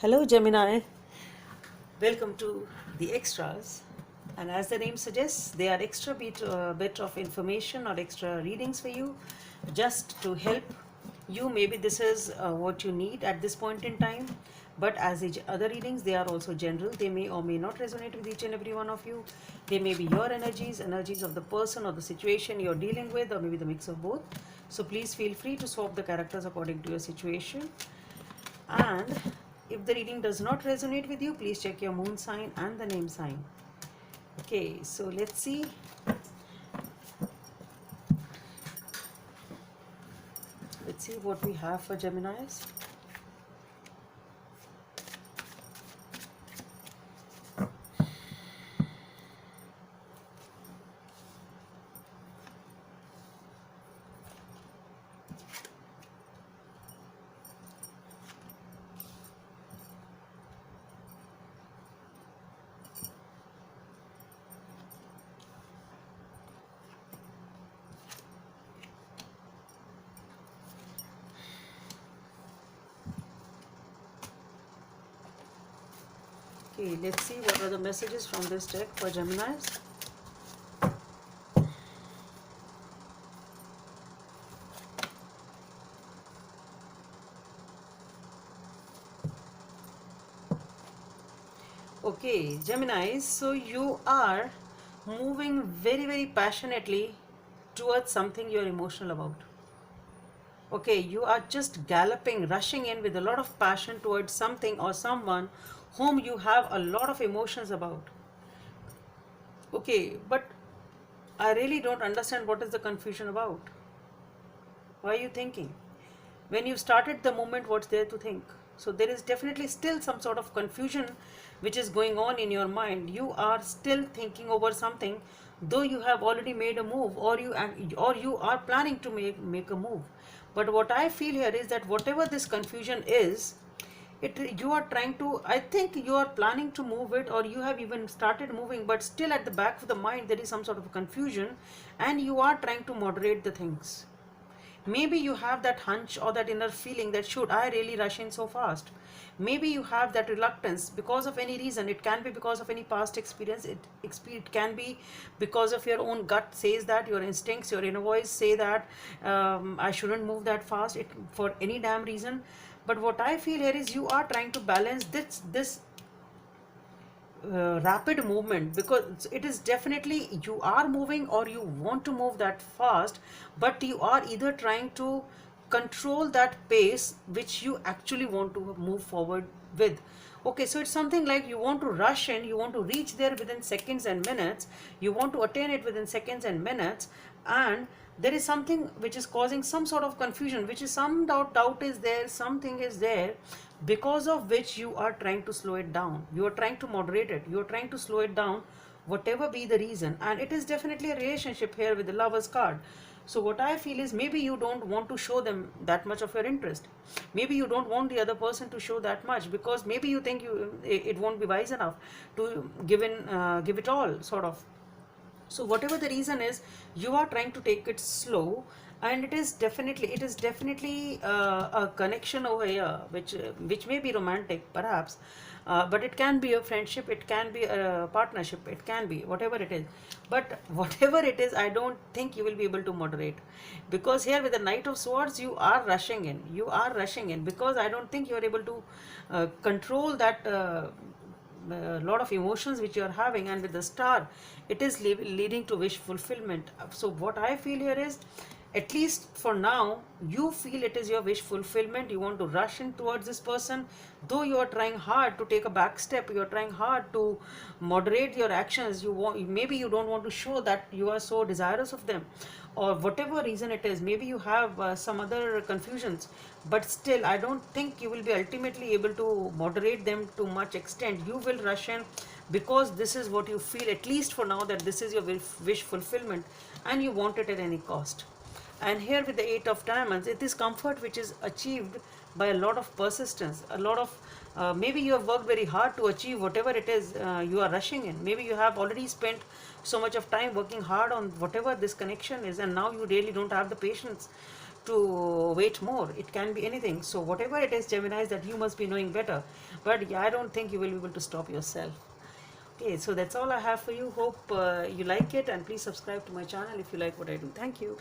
Hello Gemini, welcome to the extras, and as the name suggests, they are extra bit of information or extra readings for you just to help you. Maybe this is what you need at this point in time, but as each other readings, they are also general. They may or may not resonate with each and every one of you. They may be your energies of the person or the situation you're dealing with, or maybe the mix of both. So please feel free to swap the characters according to your situation. And if the reading does not resonate with you, please check your moon sign and the name sign. Okay, so let's see. Let's see what we have for Geminis. Okay, let's see what are the messages from this deck for Geminis. Okay, Geminis, so you are moving very passionately towards something you're emotional about. Okay, you are just galloping, rushing in with a lot of passion towards something or someone whom you have a lot of emotions about. Okay, but I really don't understand what is the confusion about. Why are you thinking? When you started the moment, what's there to think? So there is definitely still some sort of confusion which is going on in your mind. You are still thinking over something, though you have already made a move, or you are planning to make a move. But what I feel here is that whatever this confusion is, you are trying to, I think you are planning to move it, or you have even started moving, but still at the back of the mind there is some sort of confusion, and you are trying to moderate the things. Maybe you have that hunch or that inner feeling that should I really rush in so fast. Maybe you have that reluctance because of any reason. It can be because of any past experience. It can be because of your own gut says that, your instincts, your inner voice say that I shouldn't move that fast. It for any damn reason. But what I feel here is you are trying to balance this rapid movement, because it is definitely you are moving or you want to move that fast, but you are either trying to control that pace which you actually want to move forward with. Okay, so it's something like you want to rush in, you want to reach there within seconds and minutes, you want to attain it within seconds and minutes, and there is something which is causing some sort of confusion, which is some doubt is there, something is there, because of which you are trying to slow it down, you are trying to moderate it, you are trying to slow it down, whatever be the reason. And it is definitely a relationship here with the Lovers card. So what I feel is maybe you don't want to show them that much of your interest, maybe you don't want the other person to show that much, because maybe you think it won't be wise enough to give it all, sort of. So whatever the reason is, you are trying to take it slow, and it is definitely a connection over here which may be romantic perhaps, but it can be a friendship, it can be a partnership, it can be whatever it is. But whatever it is, I don't think you will be able to moderate, because here with the Knight of Swords you are rushing in, because I don't think you are able to control that lot of emotions which you are having. And with the Star, it is leading to wish fulfillment. So what I feel here is, at least for now, you feel it is your wish fulfillment, you want to rush in towards this person, though you are trying hard to take a back step, you are trying hard to moderate your actions, maybe you don't want to show that you are so desirous of them, or whatever reason it is. Maybe you have some other confusions, but still I don't think you will be ultimately able to moderate them to much extent. You will rush in because this is what you feel, at least for now, that this is your wish fulfillment, and you want it at any cost. And here with the Eight of Diamonds, it is comfort which is achieved by a lot of persistence, a lot of maybe you have worked very hard to achieve whatever it is you are rushing in. Maybe you have already spent so much of time working hard on whatever this connection is, and now you really don't have the patience to wait more. It can be anything. So whatever it is, Geminis, that you must be knowing better. But yeah, I don't think you will be able to stop yourself. Okay, so that's all I have for you. Hope you like it, and please subscribe to my channel if you like what I do. Thank you.